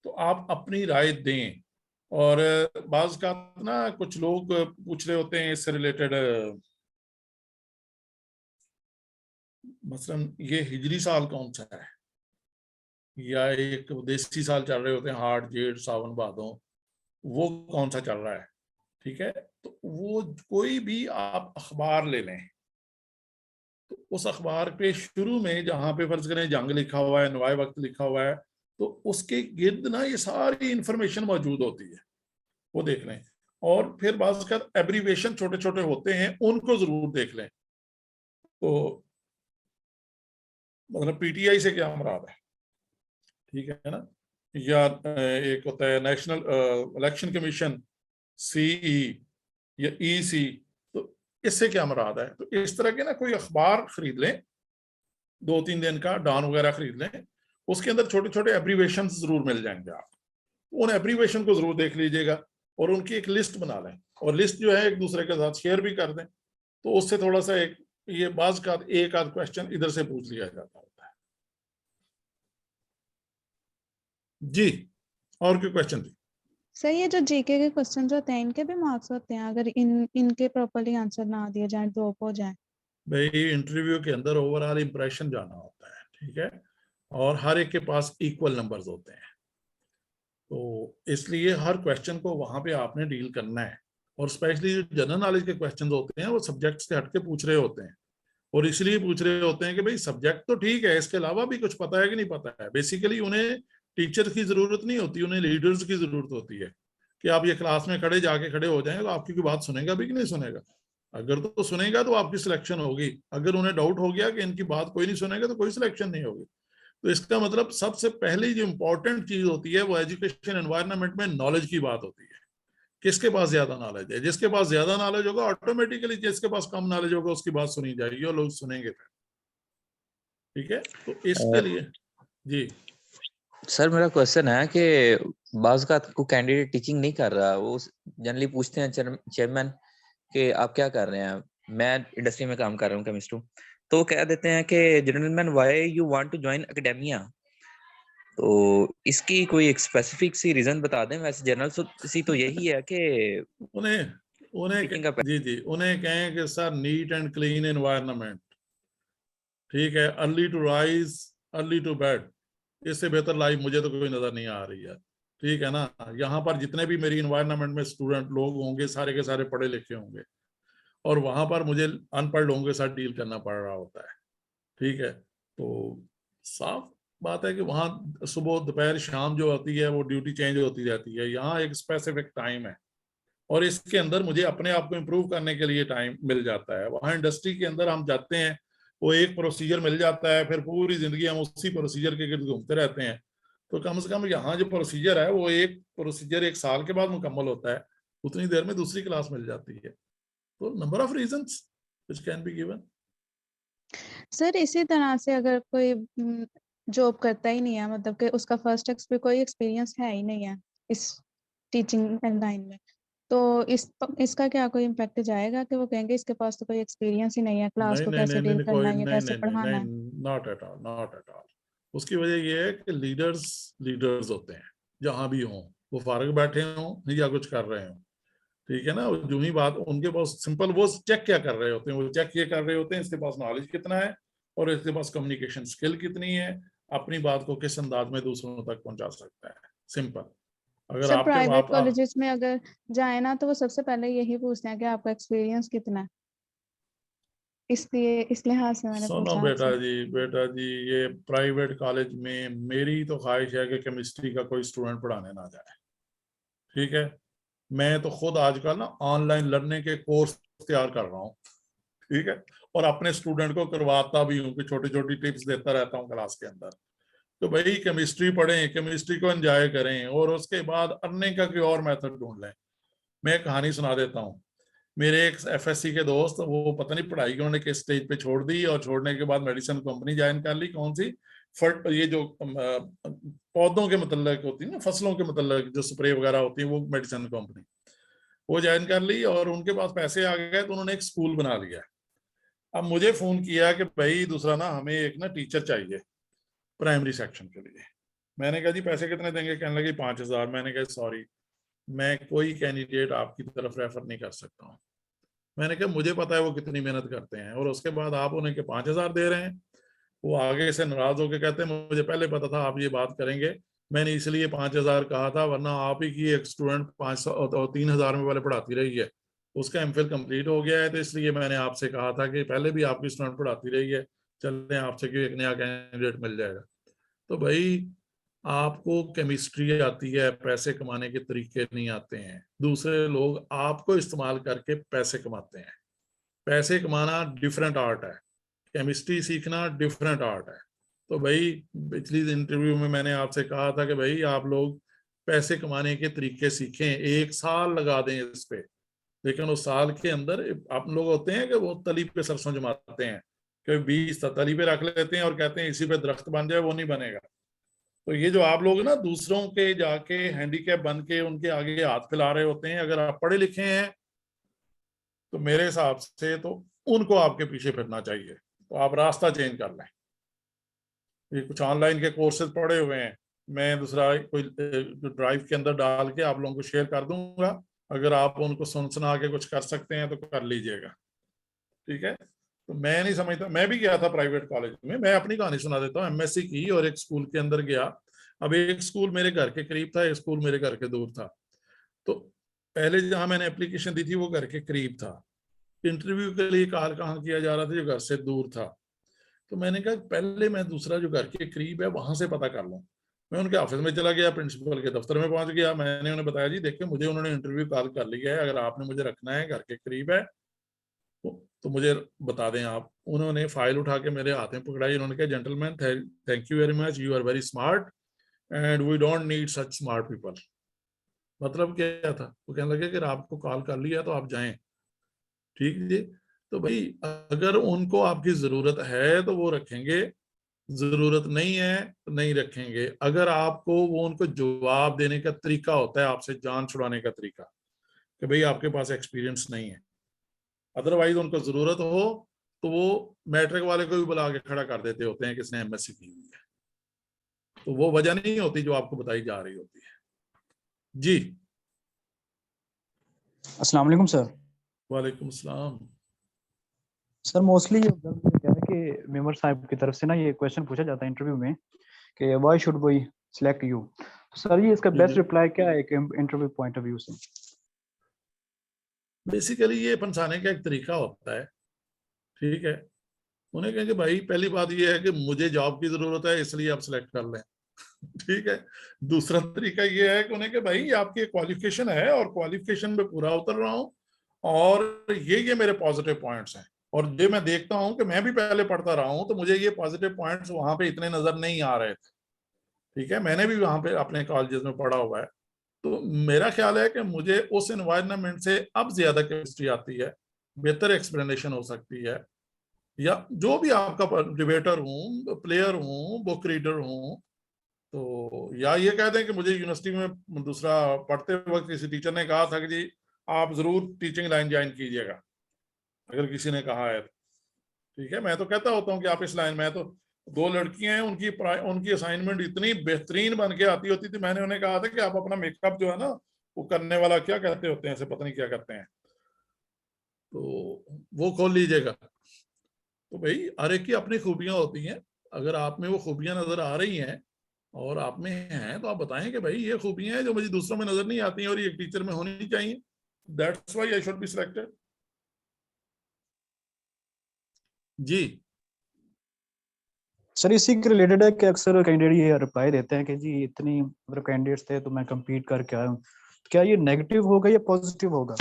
तो आप अपनी राय दें। और बाज़ का ना कुछ लोग पूछ रहे होते हैं इससे रिलेटेड, मसलन ये हिजरी साल कौन सा है, या एक देसी साल चल रहे होते हैं, हाड़ जेठ सावन भादों, वो कौन सा चल रहा है, ठीक है। तो वो कोई भी आप अखबार ले लें, तो उस अखबार पे शुरू में जहां पे फर्ज करें जंग लिखा हुआ है, नवाए वक्त लिखा हुआ है, तो उसके गिर्द ना ये सारी इंफॉर्मेशन मौजूद होती है, वो देख लें। और फिर बाज़ का एब्रीवेशन छोटे छोटे होते हैं, उनको जरूर देख लें। तो मतलब पीटीआई से क्या मुराद है, ठीक है ना, या एक होता है नेशनल इलेक्शन कमीशन सीई या ईसी, तो इससे क्या मुराद है। तो इस तरह के ना कोई अखबार खरीद लें, 2-3 दिन का डॉन वगैरह खरीद लें, उसके अंदर छोटे छोटे एब्रीवेशन जरूर मिल जाएंगे, आप उन एब्रीवेशन को जरूर देख लीजिएगा और उनकी एक लिस्ट बना लें, और लिस्ट जो है एक दूसरे के साथ शेयर भी कर दें, तो उससे थोड़ा सा एक ये बाज़ का एक आध क्वेश्चन इधर से पूछ लिया जाता होता है। जी, और कोई क्वेश्चन थी? सर ये जो जीके के क्वेश्चन होते हैं इनके भी मार्क्स होते हैं अगर इनके प्रॉपर्ली आंसर ना दिए जाए, ड्रॉप हो जाए? भाई इंटरव्यू के अंदर ओवरऑल इंप्रेशन जाना होता है, ठीक है, और हर एक के पास इक्वल नंबर्स होते हैं, तो इसलिए हर क्वेश्चन को वहां पे आपने डील करना है। और स्पेशली जो जनरल नॉलेज के क्वेश्चन होते हैं वो सब्जेक्ट से हटके पूछ रहे होते हैं, और इसलिए पूछ रहे होते हैं कि भाई सब्जेक्ट तो ठीक है, इसके अलावा भी कुछ पता है कि नहीं पता है। बेसिकली उन्हें टीचर की जरूरत नहीं होती, उन्हें लीडर्स की जरूरत होती है कि आप ये क्लास में खड़े हो जाएं तो आपकी कोई बात सुनेगा भी कि नहीं सुनेगा। अगर तो सुनेगा तो आपकी सिलेक्शन होगी, अगर उन्हें डाउट हो गया कि इनकी बात कोई नहीं सुनेगा तो कोई सिलेक्शन नहीं होगी। तो इसका मतलब सबसे पहले जो इंपॉर्टेंट चीज होती है वो एजुकेशन एनवायरनमेंट में नॉलेज की बात होती है। किसके पास ज्यादा नॉलेज है? जिसके पास ज्यादा नॉलेज होगा ऑटोमेटिकली जिसके पास कम नॉलेज होगा उसकी बात सुनी जाएगी और लोग सुनेंगे फिर, ठीक है। तो इसके लिए जी सर मेरा क्वेश्चन है कि बाज़ का को कैंडिडेट टीचिंग नहीं कर रहा, वो जनरली पूछते हैं चेयरमैन कि आप क्या कर रहे हैं, मैं इंडस्ट्री में काम कर रहा हूँ केमिस्ट, तो वो कह देते हैं कि gentleman why you want to join academia, तो इसकी कोई एक स्पेसिफिक सी रीजन बता दें। वैसे जनरल सी तो यही है कि उन्हें जी उन्हें कहें कि sir neat and clean environment, ठीक है, early to rise early to bed, इससे बेहतर लाइफ मुझे तो कोई नजर नहीं आ रही है, ठीक है ना। यहाँ पर जितने भी मेरी एनवायरनमेंट में स्टूडेंट लोग होंगे सारे के सारे पढ़े लिखे होंगे, और वहां पर मुझे अनपढ़ लोगों के साथ डील करना पड़ रहा होता है, ठीक है। तो साफ बात है कि वहाँ सुबह दोपहर शाम जो होती है वो ड्यूटी चेंज होती रहती है, यहाँ एक स्पेसिफिक टाइम है और इसके अंदर मुझे अपने आप को इम्प्रूव करने के लिए टाइम मिल जाता है। वहाँ इंडस्ट्री के अंदर हम जाते हैं, वो एक प्रोसीजर मिल जाता है, फिर पूरी जिंदगी हम उसी प्रोसीजर के गिर्द घूमते रहते हैं। तो कम से कम यहाँ जो प्रोसीजर है वो एक प्रोसीजर 1 साल के बाद मुकम्मल होता है, उतनी देर में दूसरी क्लास मिल जाती है। तो number of reasons which can be given. Sir इसी तरह से अगर कोई जॉब करता ही नहीं है, मतलब कि उसका फर्स्ट कोई एक्सपीरियंस है ही नहीं है इस टीचिंग लाइन में, तो इसका क्या कोई इम्पैक्ट जाएगा कि वो कहेंगे इसके पास तो कोई एक्सपीरियंस ही नहीं है, क्लास को कैसे डील करना है, कैसे पढ़ाना है? Not at all, not at all. उसकी वजह ये है कि लीडर्स होते हैं, जहां भी हों, वो फारग बैठे हों या कुछ कर रहे हों, ठीक है ना। जो ही बात उनके पास सिंपल वो चेक क्या कर रहे होते हैं, वो चेक ये कर रहे होते हैं इसके पास नॉलेज कितना है और इसके पास कम्युनिकेशन स्किल कितनी है, अपनी बात को किस अंदाज में दूसरों तक पहुंचा सकता है, सिंपल। अगर सर आपके प्राइवेट कॉलेजेस में अगर जाए ना तो वो सबसे पहले यही पूछते हैं कि आपका एक्सपीरियंस कितना है, इसलिए इस लिहाज से मैंने सुनो पूछा बेटा जी ये प्राइवेट कॉलेज में मेरी तो ख्वाहिश है कि केमिस्ट्री का कोई स्टूडेंट पढ़ाने ना जाए, ठीक है। मैं तो खुद आजकल ना ऑनलाइन लर्निंग के कोर्स तैयार कर रहा हूँ, ठीक है, और अपने स्टूडेंट को करवाता भी हूँ कि छोटी छोटी टिप्स देता रहता हूँ क्लास के अंदर। तो भाई केमिस्ट्री पढ़ें, केमिस्ट्री को एंजॉय करें और उसके बाद अर्निंग का कोई और मेथड ढूंढ लें। मैं एक कहानी सुना देता हूँ। मेरे एक एफएससी के दोस्त, वो पता नहीं पढ़ाई उन्होंने किस स्टेज पे छोड़ दी और छोड़ने के बाद मेडिसिन कंपनी ज्वाइन कर ली, कौन सी ये जो पौधों के मतलब होती है ना, फसलों के मतलब जो स्प्रे वगैरह होती है, वो मेडिसिन कंपनी वो ज्वाइन कर ली और उनके पास पैसे आ गए तो उन्होंने एक स्कूल बना लिया। अब मुझे फोन किया कि भाई दूसरा ना हमें एक ना टीचर चाहिए प्राइमरी सेक्शन के लिए। मैंने कहा जी पैसे कितने देंगे? कहने लगे 5,000। मैंने कहा सॉरी, मैं कोई कैंडिडेट आपकी तरफ रेफर नहीं कर सकता हूँ। मैंने कहा मुझे पता है वो कितनी मेहनत करते हैं और उसके बाद आप उन्हें 5,000 दे रहे हैं। वो आगे से नाराज होकर कहते हैं मुझे पहले पता था आप ये बात करेंगे, मैंने इसलिए 5,000 कहा था, वरना आप ही की एक स्टूडेंट 500 और 3,000 में पहले पढ़ाती रही है, उसका एमफिल कंप्लीट हो गया है, तो इसलिए मैंने आपसे कहा था कि पहले भी आपकी स्टूडेंट पढ़ाती रही है, चलते हैं आपसे क्यों एक नया कैंडिडेट मिल जाएगा। तो भाई आपको केमिस्ट्री आती है, पैसे कमाने के तरीके नहीं आते हैं, दूसरे लोग आपको इस्तेमाल करके पैसे कमाते हैं। पैसे कमाना डिफरेंट आर्ट है, केमिस्ट्री सीखना डिफरेंट आर्ट है। तो भाई पिछली इंटरव्यू में मैंने आपसे कहा था कि भाई आप लोग पैसे कमाने के तरीके सीखें, 1 साल लगा दें इस पे, लेकिन उस साल के अंदर आप लोग होते हैं कि वो तली पे सरसों जमाते हैं कि 20 तली पे रख लेते हैं और कहते हैं इसी पे दरख्त बन जाए, वो नहीं बनेगा। तो ये जो आप लोग ना दूसरों के जाके हैंडीकैप बन के उनके आगे हाथ फैला रहे होते हैं, अगर आप पढ़े लिखे हैं तो मेरे हिसाब से तो उनको आपके पीछे फिरना चाहिए, तो आप रास्ता चेंज कर लें। ये कुछ ऑनलाइन के कोर्सेज पड़े हुए हैं, मैं दूसरा कोई ड्राइव के अंदर डाल के आप लोगों को शेयर कर दूंगा, अगर आप उनको सुना के कुछ कर सकते हैं तो कर लीजिएगा, ठीक है। तो मैं नहीं समझता, मैं भी गया था प्राइवेट कॉलेज में, मैं अपनी कहानी सुना देता हूँ, एमएससी की और एक स्कूल के अंदर गया। अब एक स्कूल मेरे घर के करीब था, एक स्कूल मेरे घर के दूर था। तो पहले जहां मैंने एप्लीकेशन दी थी वो घर के करीब था, इंटरव्यू के लिए कॉल कहाँ किया जा रहा था जो घर से दूर था। तो मैंने कहा पहले मैं दूसरा जो घर के करीब है वहां से पता कर लूँ। मैं उनके ऑफिस में चला गया, प्रिंसिपल के दफ्तर में पहुंच गया, मैंने उन्हें बताया जी देखिए मुझे उन्होंने इंटरव्यू कॉल कर लिया है, अगर आपने मुझे रखना है घर के करीब है तो मुझे बता दें आप। उन्होंने फाइल उठा के मेरे हाथ में पकड़ाई, उन्होंने कहा gentleman thank you very much, you are very smart and we don't need such smart people. मतलब क्या था, वो कहने लगे कि आपको कॉल कर लिया तो आप जाएं, ठीक जी। तो भाई अगर उनको आपकी जरूरत है तो वो रखेंगे, जरूरत नहीं है तो नहीं रखेंगे। अगर आपको वो उनको जवाब देने का तरीका होता है, आपसे जान छुड़ाने का तरीका कि भाई आपके पास एक्सपीरियंस नहीं है, अदरवाइज उनको जरूरत हो तो वो मैट्रिक वाले को भी बुला के खड़ा कर देते होते हैं किसने एमएससी की हुई है, तो वो वजह नहीं होती जो आपको बताई जा रही होती है। जी अस्सलाम वालेकुम सर। वालेकुम सलाम। सर मोस्टली ये क्या है कि मेंबर साहब की तरफ से ना ये क्वेश्चन पूछा जाता है इंटरव्यू में कि why should we select you. तो सर ये इसका बेस्ट रिप्लाई क्या है इंटरव्यू पॉइंट ऑफ व्यू से? बेसिकली ये फंसाने का एक तरीका होता है, ठीक है। उन्हें कहेंगे भाई पहली बात ये है कि मुझे जॉब की जरूरत है इसलिए आप सिलेक्ट कर लें, ठीक है। दूसरा तरीका ये है कि उन्हें कि भाई आपकी क्वालिफिकेशन है और क्वालिफिकेशन में पूरा उतर रहा हूँ और ये मेरे पॉजिटिव पॉइंट्स हैं, और ये मैं देखता हूँ कि मैं भी पहले पढ़ता रहा हूँ तो मुझे ये पॉजिटिव पॉइंट्स वहां पे इतने नजर नहीं आ रहे थे, ठीक है। मैंने भी वहां पे अपने कॉलेजेस में पढ़ा हुआ है, तो मेरा ख्याल है कि मुझे उस एनवायरनमेंट से अब ज्यादा केमिस्ट्री आती है, बेहतर एक्सप्लेनेशन हो सकती है, या जो भी आपका डिबेटर हूँ, प्लेयर हूँ, बुक रीडर हूँ। तो या ये कह दें कि मुझे यूनिवर्सिटी में दूसरा पढ़ते वक्त किसी टीचर ने कहा था कि जी आप जरूर टीचिंग लाइन ज्वाइन कीजिएगा, अगर किसी ने कहा है, ठीक है। मैं तो कहता होता हूँ कि आप इस लाइन में, तो दो लड़कियां हैं उनकी असाइनमेंट इतनी बेहतरीन बन के आती होती थी, मैंने उन्हें कहा था कि आप अपना मेकअप जो है ना वो करने वाला क्या कहते होते हैं, ऐसे पता नहीं क्या करते हैं, तो वो खोल लीजिएगा। तो भाई हर एक की अपनी खूबियां होती हैं, अगर आप में वो खूबियां नजर आ रही हैं और आप में हैं तो आप बताएं कि भाई ये खूबियां हैं जो मुझे दूसरों में नजर नहीं आती हैं और ये टीचर में होनी चाहिए, that's why I should be selected. जी सर इसी के रिलेटेड है कि अक्सर कैंडिडेट ये रिप्लाई देते हैं कि जी इतनी मतलब कैंडिडेट्स थे तो मैं compete करके आया हूँ, तो क्या ये नेगेटिव होगा या पॉजिटिव होगा?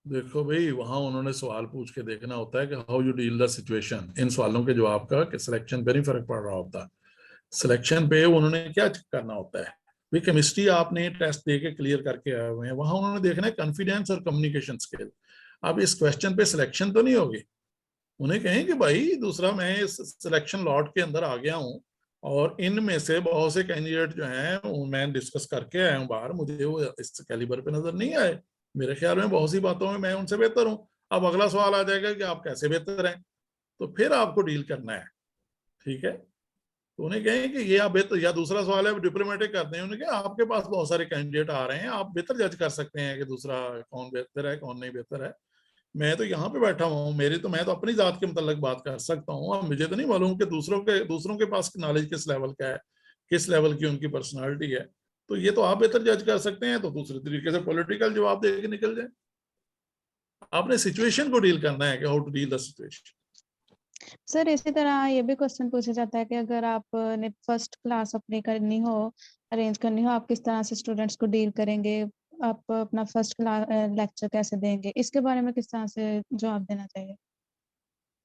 देखो भाई वहां उन्होंने सवाल पूछ के देखना होता है कि how you deal the situation, इन सवालों के जवाब का कि सिलेक्शन पे नहीं फर्क पड़ रहा होता। सिलेक्शन पे उन्होंने क्या करना होता है, भाई केमिस्ट्री आपने टेस्ट दे के क्लियर करके आए हुए हैं, वहां उन्होंने देखना है कॉन्फिडेंस और कम्युनिकेशन स्किल। अब इस क्वेश्चन पे सिलेक्शन तो नहीं होगी, उन्हें कहें कि भाई दूसरा मैं इस सिलेक्शन लॉट के अंदर आ गया हूँ और इनमें से बहुत से कैंडिडेट जो हैं मैं डिस्कस करके आया हूँ बाहर, मुझे वो इस कैलिबर पे नजर नहीं आए, मेरे ख्याल में बहुत सी बातों में मैं उनसे बेहतर हूँ। अब अगला सवाल आ जाएगा कि आप कैसे बेहतर हैं, तो फिर आपको डील करना है, ठीक है। तो उन्हें कहें कि ये आप बेहतर, या दूसरा सवाल है डिप्लोमेटिक करते हैं, उन्हें कहें आपके पास बहुत सारे कैंडिडेट आ रहे हैं, आप बेहतर जज कर सकते हैं कि दूसरा कौन बेहतर है कौन नहीं बेहतर है। मैं तो यहाँ पे बैठा हुआ हूँ, मैं तो अपनी जात के मतलब बात कर सकता हूँ, अब मुझे तो नहीं मालूम कि दूसरों के पास नॉलेज किस लेवल का है, किस लेवल की उनकी पर्सनालिटी है। तो ये तो आप बेहतर जज कर सकते हैं, तो दूसरे तरीके से पॉलिटिकल जवाब दे के निकल जाए। आपने सिचुएशन को डील करना है कि how to deal the situation. Sir इसी तरह ये भी क्वेश्चन पूछा जाता है कि अगर आपने फर्स्ट क्लास अपनी करनी हो, अरेंज करनी हो, आप किस तरह से स्टूडेंट्स को डील करेंगे, आप अपना फर्स्ट क्लास लेक्चर कैसे देंगे, इसके बारे में किस तरह से जवाब देना चाहिए?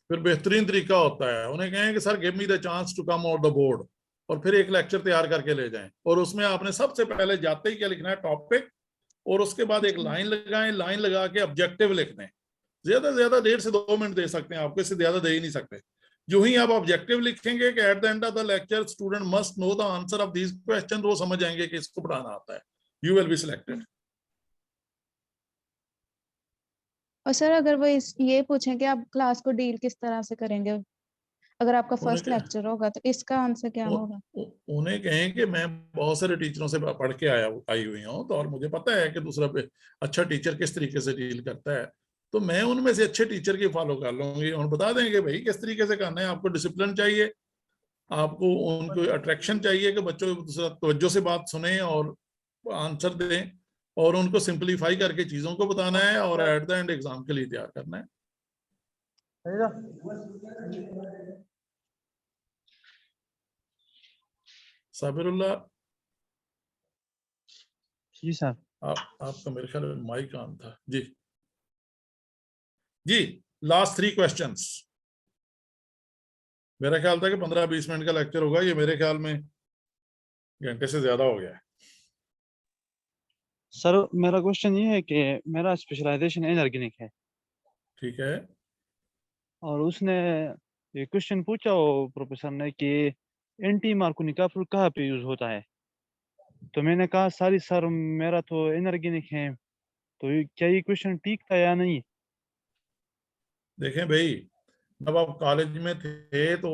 फिर बेहतरीन तरीका होता है, उन्हें कहें कि sir give me the chance to come on the board, और फिर एक लेक्चर तैयार करके ले जाएं, और उसमें आपने सबसे पहले जाते ही क्या लिखना है, टॉपिक, और उसके बाद एक लाइन लगाएं, लाइन लगा के ऑब्जेक्टिव लिख दें। ज्यादा से ज्यादा 1.5 से 2 मिनट दे सकते हैं आपको, इससे ज्यादा दे ही नहीं सकते। जो ही आप ऑब्जेक्टिव लिखेंगे कि at the end of the lecture student must know the answer of these question, वो समझ जाएंगे कि इसको पढ़ाना आता है, यू विल बी सिलेक्टेड। और सर अगर वो ये पूछें कि आप क्लास को डील किस तरह से करेंगे, अगर आपका उन्हें फर्स्ट लेक्चर होगा तो इसका आंसर क्या होगा? उन्हें कहें कि मैं बहुत सारे टीचरों से पढ़ के आई हुई हूँ, तो और मुझे पता है कि दूसरा पे अच्छा टीचर किस तरीके से डील करता है, तो मैं उनमें से अच्छे टीचर की फॉलो कर लूंगी और बता देंगे भाई किस तरीके से करना है। आपको डिसिप्लिन चाहिए, आपको उनको अट्रैक्शन चाहिए कि बच्चों दूसरा तवज्जो से बात सुने और आंसर दें, और उनको सिंपलीफाई करके चीजों को बताना है और एट द एंड एग्जाम के लिए तैयार करना है। साबिरुल्लाह जी सर। आपका मेरे ख्याल में माइक ऑन था जी। जी लास्ट 3 क्वेश्चंस। मेरा ख्याल था कि 15-20 मिनट का लेक्चर होगा, ये मेरे ख्याल में घंटे से ज्यादा हो गया है। सर मेरा क्वेश्चन ये है कि मेरा स्पेशलाइजेशन इनऑर्गेनिक है। ठीक है। और उसने ये क्वेश्चन पूछा वो प्रोफेसर ने कि एंटी मार्कोनिका फ्रूट कहाँ पे यूज होता है, तो मैंने कहा सर मेरा तो इनऑर्गेनिक है, तो क्या ये क्वेश्चन ठीक था या नहीं? देखें भाई, जब आप कॉलेज में थे तो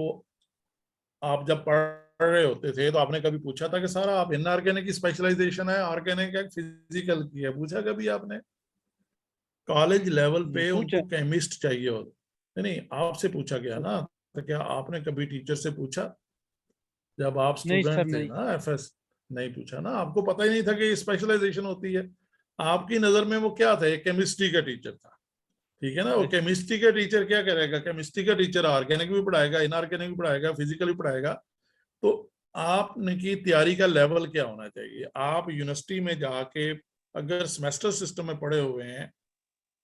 आप जब पढ़ रहे होते थे तो आपने कभी पूछा था कि सर आप इनऑर्गेनिक की स्पेशलाइजेशन है, ऑर्गेनिक है, फिजिकल की है, पूछा कभी आपने? कॉलेज लेवल पे उनको केमिस्ट चाहिए होता नहीं, आपसे पूछा गया ना, तो क्या आपने कभी टीचर से पूछा जब आप स्टूडेंट थे ना? एफएस नहीं पूछा ना, आपको पता ही नहीं था कि स्पेशलाइजेशन होती है। आपकी नजर में वो क्या था? एक केमिस्ट्री का टीचर था, ठीक है ना? वो केमिस्ट्री का टीचर क्या करेगा? केमिस्ट्री का टीचर ऑर्गेनिक भी पढ़ाएगा, इनऑर्गेनिक भी पढ़ाएगा, फिजिकल भी पढ़ाएगा। तो आपने की तैयारी का लेवल क्या होना चाहिए? आप यूनिवर्सिटी में जाके अगर सेमेस्टर सिस्टम में पढ़े हुए हैं,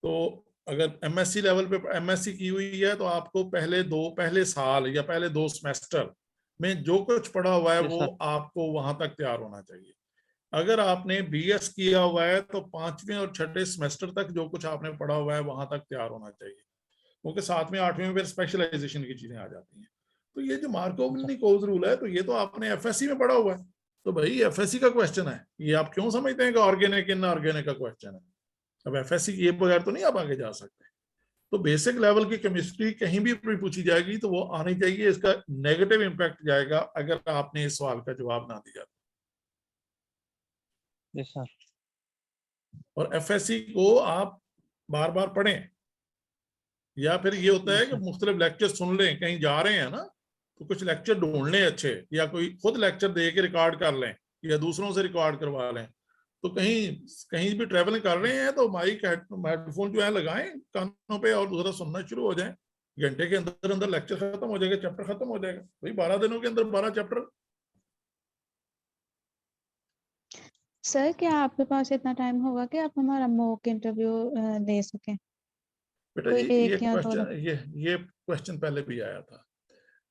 तो अगर एमएससी लेवल पे एमएससी की हुई है, तो आपको पहले साल या पहले 2 सेमेस्टर में जो कुछ पढ़ा हुआ है वो आपको वहां तक तैयार होना चाहिए। अगर आपने बीएस किया हुआ है तो 5वें और 6ठे सेमेस्टर तक जो कुछ आपने पढ़ा हुआ है वहां तक तैयार होना चाहिए, क्योंकि 7वें 8वें में फिर स्पेशलाइजेशन की चीजें आ जाती हैं। तो ये जो मार्कोव रूल है, तो ये तो आपने एफएससी में पढ़ा हुआ है, तो भाई एफएससी का क्वेश्चन है ये। आप क्यों समझते हैं कि ऑर्गेनिक इनऑर्गेनिक का क्वेश्चन है? अब एफएससी के बगैर तो नहीं आप आगे जा सकते। तो बेसिक लेवल की केमिस्ट्री कहीं भी पूछी जाएगी तो वो आनी चाहिए। इसका नेगेटिव इंपैक्ट जाएगा अगर आपने इस सवाल का जवाब ना दिया। Yes sir. और एफएससी को आप बार बार पढ़ें, या फिर ये होता है कि मुख्तलिफ लेक्चर सुन लें, कहीं जा रहे हैं ना तो कुछ लेक्चर ढूंढ लें अच्छे, या कोई खुद लेक्चर दे के रिकॉर्ड कर लें या दूसरों से रिकॉर्ड करवा लें। तो कहीं भी ट्रेवलिंग कर रहे हैं तो माइक हेडफोन जो है लगाएं कानों पे और दूसरा सुनना शुरू हो जाए। घंटे के अंदर अंदर लेक्चर खत्म हो जाएगा, चैप्टर खत्म हो जाएगा। भाई 12 दिनों के अंदर 12 चैप्टर। सर क्या आपके पास इतना टाइम होगा कि आप हमारा मॉक इंटरव्यू ले सकें? बेटा जी ये क्वेश्चन पहले भी आया था,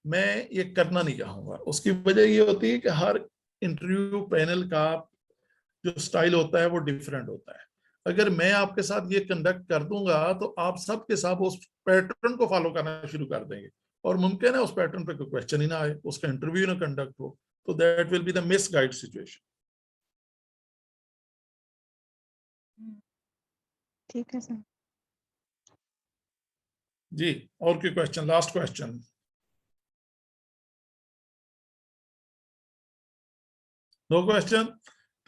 मैं ये करना नहीं चाहूंगा। उसकी वजह ये होती है कि हर इंटरव्यू पैनल का जो स्टाइल होता है वो डिफरेंट होता है। अगर मैं आपके साथ ये कंडक्ट कर दूंगा तो आप सब के सब उस पैटर्न को फॉलो करना शुरू कर देंगे, और मुमकिन है उस पैटर्न पे कोई क्वेश्चन ही ना आए, उसका इंटरव्यू ना कंडक्ट हो, तो that will be the misguide situation. ठीक है सर। जी और कोई question? Last question. No question?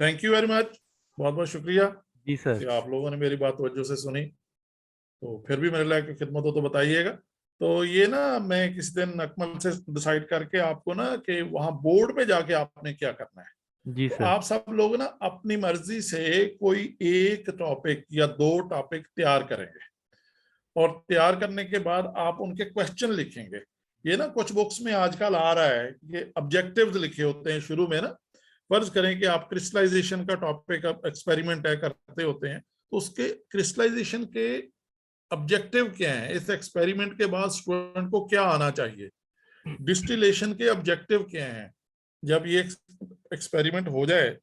Thank you very much, बहुत बहुत शुक्रिया जी सर कि आप लोगों ने मेरी बात तवज्जो से सुनी। तो फिर भी मेरे लायक खिदमत हो तो बताइएगा। तो ये ना मैं किसी दिन अकमल से डिसाइड करके आपको ना कि वहां बोर्ड पे जाके आपने क्या करना है। जी तो सर। आप सब लोग ना अपनी मर्जी से कोई एक टॉपिक या 2 टॉपिक तैयार करेंगे, और तैयार करने के बाद आप उनके क्वेश्चन लिखेंगे। ये ना कुछ बुक्स में आजकल आ रहा है, ये ऑब्जेक्टिव्स लिखे होते हैं शुरू में ना। फर्ज करें कि आप क्रिस्टलाइजेशन का टॉपिक एक्सपेरिमेंट है करते होते हैं, तो उसके क्रिस्टलाइजेशन के ऑब्जेक्टिव क्या है, इस एक्सपेरिमेंट के बाद स्टूडेंट को क्या आना चाहिए, डिस्टिलेशन के ऑब्जेक्टिव क्या हैं, जब ये एक्सपेरिमेंट हो जाए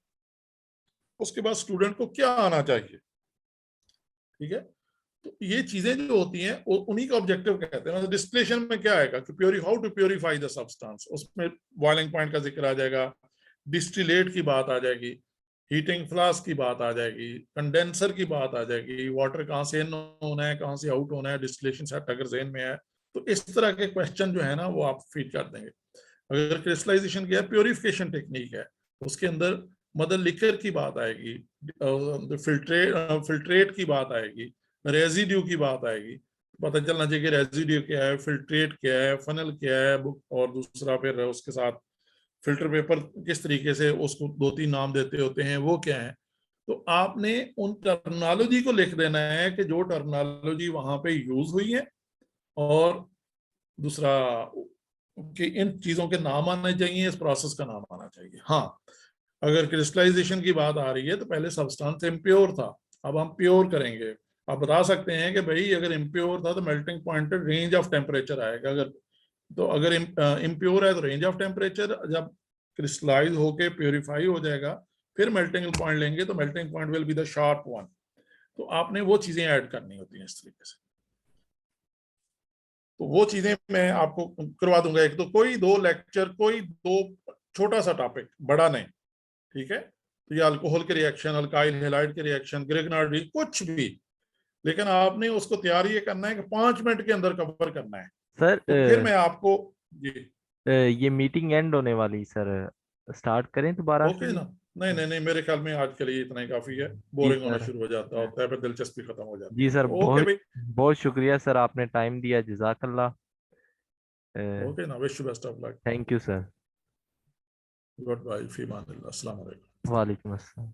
उसके बाद स्टूडेंट को क्या आना चाहिए। ठीक है, तो ये चीजें जो होती हैं उन्हीं का ऑब्जेक्टिव कहते हैं। मतलब डिस्टिलेशन में क्या आएगा कि how to purify the substance, उसमें बॉइलिंग पॉइंट का जिक्र आ जाएगा, डिस्टिलेट की बात आ जाएगी, हीटिंग फ्लास्क की बात आ जाएगी, कंडेंसर की बात आ जाएगी, वाटर कहाँ से इन होना है कहाँ से आउट होना है, डिस्टिलेशन सेट अगर ज़हन में है तो इस तरह के क्वेश्चन जो है ना वो आप फीड कर देंगे। अगर क्रिस्टलाइजेशन की है, प्योरिफिकेशन टेक्निक है, उसके अंदर मदर लिकर की बात आएगी, फिल्ट्रेट की बात आएगी, रेजिड्यू की बात आएगी। पता चलना चाहिए कि रेजिड्यू क्या है, फिल्ट्रेट क्या है, फनल क्या है, और दूसरा फिर उसके साथ फिल्टर पेपर किस तरीके से उसको 2-3 नाम देते होते हैं, वो क्या है। तो आपने उन टर्मिनोलॉजी को लिख देना है कि जो टर्मिनोलॉजी वहां पे यूज हुई है, और दूसरा कि इन चीजों के नाम आने चाहिए, इस प्रोसेस का नाम आना चाहिए। हाँ, अगर क्रिस्टलाइजेशन की बात आ रही है तो पहले सब्सटेंस इम्प्योर था, अब हम प्योर करेंगे। आप बता सकते हैं कि भाई अगर इम्प्योर था तो melting point range of temperature आएगा, अगर इम्प्योर है तो रेंज ऑफ टेम्परेचर, जब क्रिस्टलाइज होके प्योरीफाई हो जाएगा फिर मेल्टिंग पॉइंट लेंगे तो melting point will be the sharp one. तो आपने वो चीजें ऐड करनी होती हैं इस तरीके से। तो वो चीजें मैं आपको करवा दूंगा। एक तो कोई 2 लेक्चर, कोई 2 छोटा सा टॉपिक, बड़ा नहीं, ठीक है। तो ये अल्कोहल के रिएक्शन, अल्काइल हैलाइड के रिएक्शन, ग्रिग्नार्ड, कुछ भी, लेकिन आपने उसको तैयार ये करना है कि 5 मिनट के अंदर कवर करना है। सर तो फिर मैं आपको ये मीटिंग एंड होने वाली सर, स्टार्ट करें दोबारा ओके से? ना? नहीं, मेरे ख्याल में आज के लिए इतना ही काफी है। बोरिंग होना शुरू हो जाता होता है, फिर दिलचस्पी खत्म हो जाती जी है। सर, ओके बहुत भाई, बहुत शुक्रिया सर, आपने टाइम दिया, जज़ाकल्लाह। ओके ना, wish you best of luck. Thank you sir. Good bye, फी अमान अल्लाह, अस्सलाम वालेकुम। वालेकुम अस्सलाम।